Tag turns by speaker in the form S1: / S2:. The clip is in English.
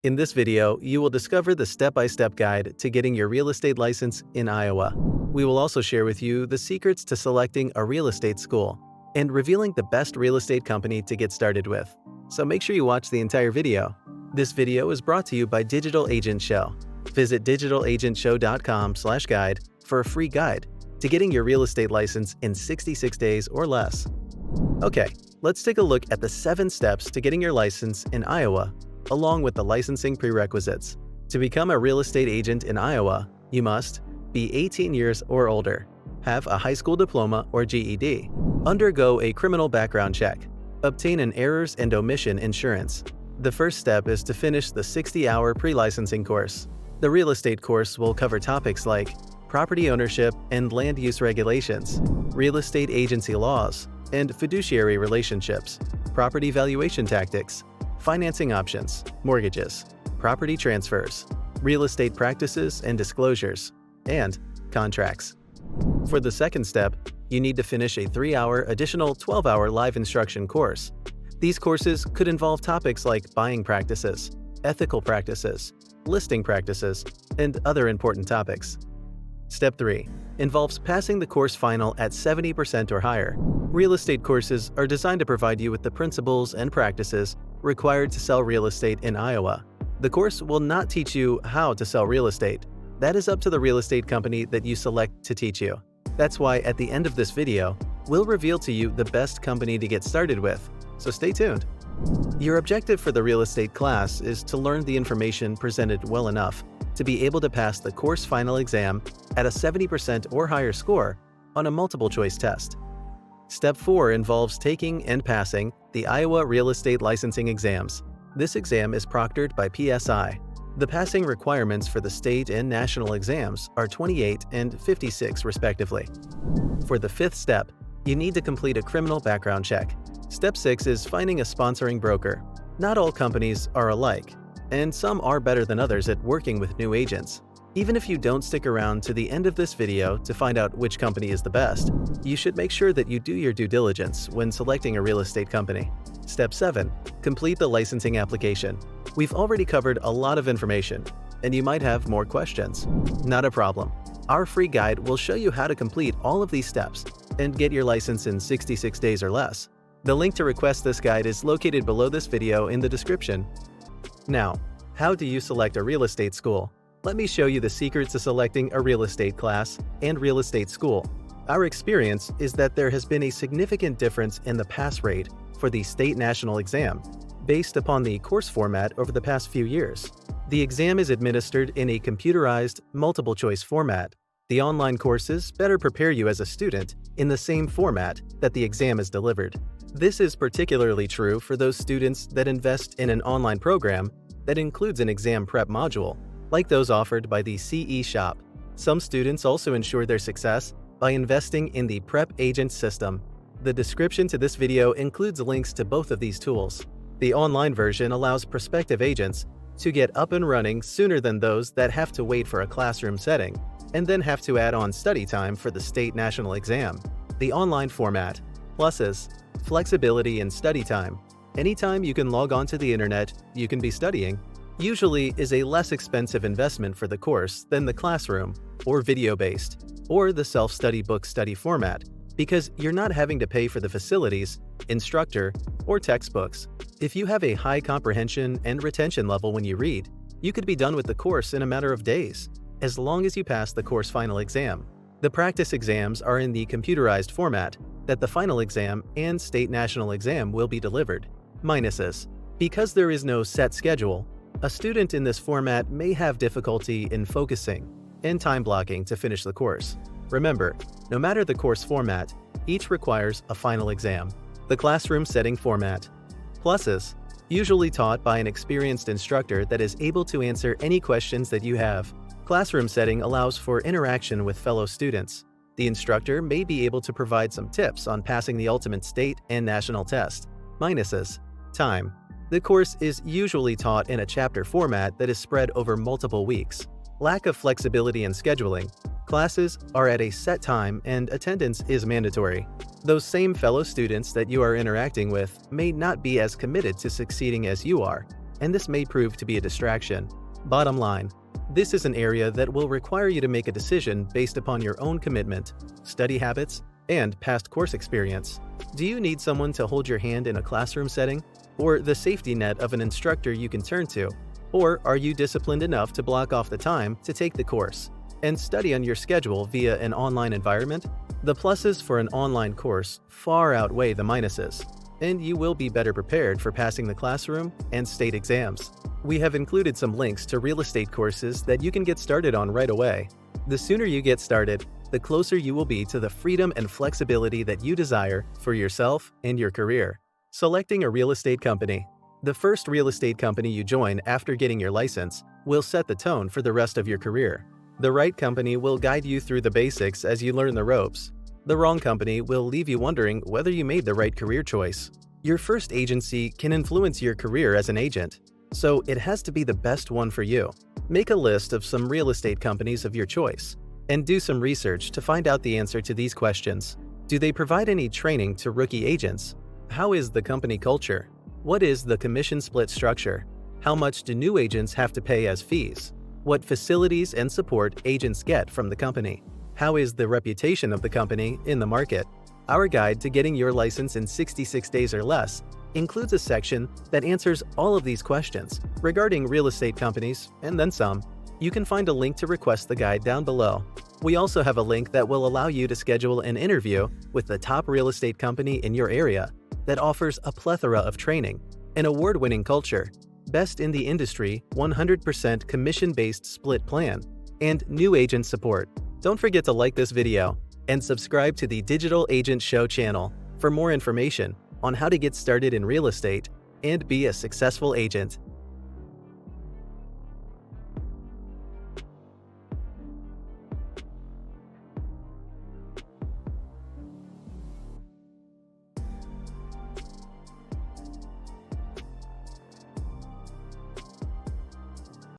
S1: In this video, you will discover the step-by-step guide to getting your real estate license in Iowa. We will also share with you the secrets to selecting a real estate school and revealing the best real estate company to get started with. So make sure you watch the entire video. This video is brought to you by Digital Agent Show. Visit digitalagentshow.com/guide for a free guide to getting your real estate license in 66 days or less. Okay, let's take a look at the 7 steps to getting your license in Iowa, along with the licensing prerequisites. To become a real estate agent in Iowa, you must be 18 years or older, have a high school diploma or GED, undergo a criminal background check, obtain an errors and omission insurance. The first step is to finish the 60-hour pre-licensing course. The real estate course will cover topics like property ownership and land use regulations, real estate agency laws, and fiduciary relationships, property valuation tactics, financing options, mortgages, property transfers, real estate practices and disclosures, and contracts. For the second step, you need to finish a 3-hour additional 12-hour live instruction course. These courses could involve topics like buying practices, ethical practices, listing practices, and other important topics. Step 3 involves passing the course final at 70% or higher. Real estate courses are designed to provide you with the principles and practices required to sell real estate in Iowa. The course will not teach you how to sell real estate. That is up to the real estate company that you select to teach you. That's why at the end of this video, we'll reveal to you the best company to get started with, so stay tuned. Your objective for the real estate class is to learn the information presented well enough to be able to pass the course final exam at a 70% or higher score on a multiple choice test. Step 4 involves taking and passing the Iowa Real Estate Licensing exams. This exam is proctored by PSI. The passing requirements for the state and national exams are 28 and 56 respectively. For the 5th step, you need to complete a criminal background check. Step 6 is finding a sponsoring broker. Not all companies are alike, and some are better than others at working with new agents. Even if you don't stick around to the end of this video to find out which company is the best, you should make sure that you do your due diligence when selecting a real estate company. Step 7. Complete the licensing application. We've already covered a lot of information, and you might have more questions. Not a problem. Our free guide will show you how to complete all of these steps and get your license in 66 days or less. The link to request this guide is located below this video in the description. Now, how do you select a real estate school? Let me show you the secrets to selecting a real estate class and real estate school. Our experience is that there has been a significant difference in the pass rate for the state national exam based upon the course format over the past few years. The exam is administered in a computerized, multiple choice format. The online courses better prepare you as a student in the same format that the exam is delivered. This is particularly true for those students that invest in an online program that includes an exam prep module, like those offered by the CE Shop. Some students also ensure their success by investing in the Prep Agent system. The description to this video includes links to both of these tools. The online version allows prospective agents to get up and running sooner than those that have to wait for a classroom setting and then have to add on study time for the state national exam. The online format pluses flexibility in study time. Anytime you can log on to the internet, you can be studying. Usually is a less expensive investment for the course than the classroom, or video-based, or the self-study book study format, because you're not having to pay for the facilities, instructor, or textbooks. If you have a high comprehension and retention level when you read, you could be done with the course in a matter of days, as long as you pass the course final exam. The practice exams are in the computerized format that the final exam and state national exam will be delivered. Minuses. Because there is no set schedule, a student in this format may have difficulty in focusing and time blocking to finish the course. Remember, no matter the course format, each requires a final exam. The classroom setting format. Pluses. Usually taught by an experienced instructor that is able to answer any questions that you have. Classroom setting allows for interaction with fellow students. The instructor may be able to provide some tips on passing the ultimate state and national test. Minuses. Time. The course is usually taught in a chapter format that is spread over multiple weeks. Lack of flexibility in scheduling. Classes are at a set time and attendance is mandatory. Those same fellow students that you are interacting with may not be as committed to succeeding as you are. and this may prove to be a distraction. Bottom line, this is an area that will require you to make a decision based upon your own commitment, study habits, and past course experience. Do you need someone to hold your hand in a classroom setting, or the safety net of an instructor you can turn to? Or are you disciplined enough to block off the time to take the course and study on your schedule via an online environment? The pluses for an online course far outweigh the minuses, and you will be better prepared for passing the classroom and state exams. We have included some links to real estate courses that you can get started on right away. The sooner you get started, the closer you will be to the freedom and flexibility that you desire for yourself and your career. Selecting a real estate company. The first real estate company you join after getting your license will set the tone for the rest of your career. The right company will guide you through the basics as you learn the ropes. The wrong company will leave you wondering whether you made the right career choice. Your first agency can influence your career as an agent, so it has to be the best one for you. Make a list of some real estate companies of your choice and do some research to find out the answer to these questions. Do they provide any training to rookie agents? How is the company culture? What is the commission split structure? How much do new agents have to pay as fees? What facilities and support agents get from the company? How is the reputation of the company in the market? Our guide to getting your license in 66 days or less includes a section that answers all of these questions regarding real estate companies, and then some. You can find a link to request the guide down below. We also have a link that will allow you to schedule an interview with the top real estate company in your area that offers a plethora of training, an award-winning culture, best in the industry 100% commission-based split plan, and new agent support. Don't forget to like this video and subscribe to the Digital Agent Show channel for more information on how to get started in real estate and be a successful agent.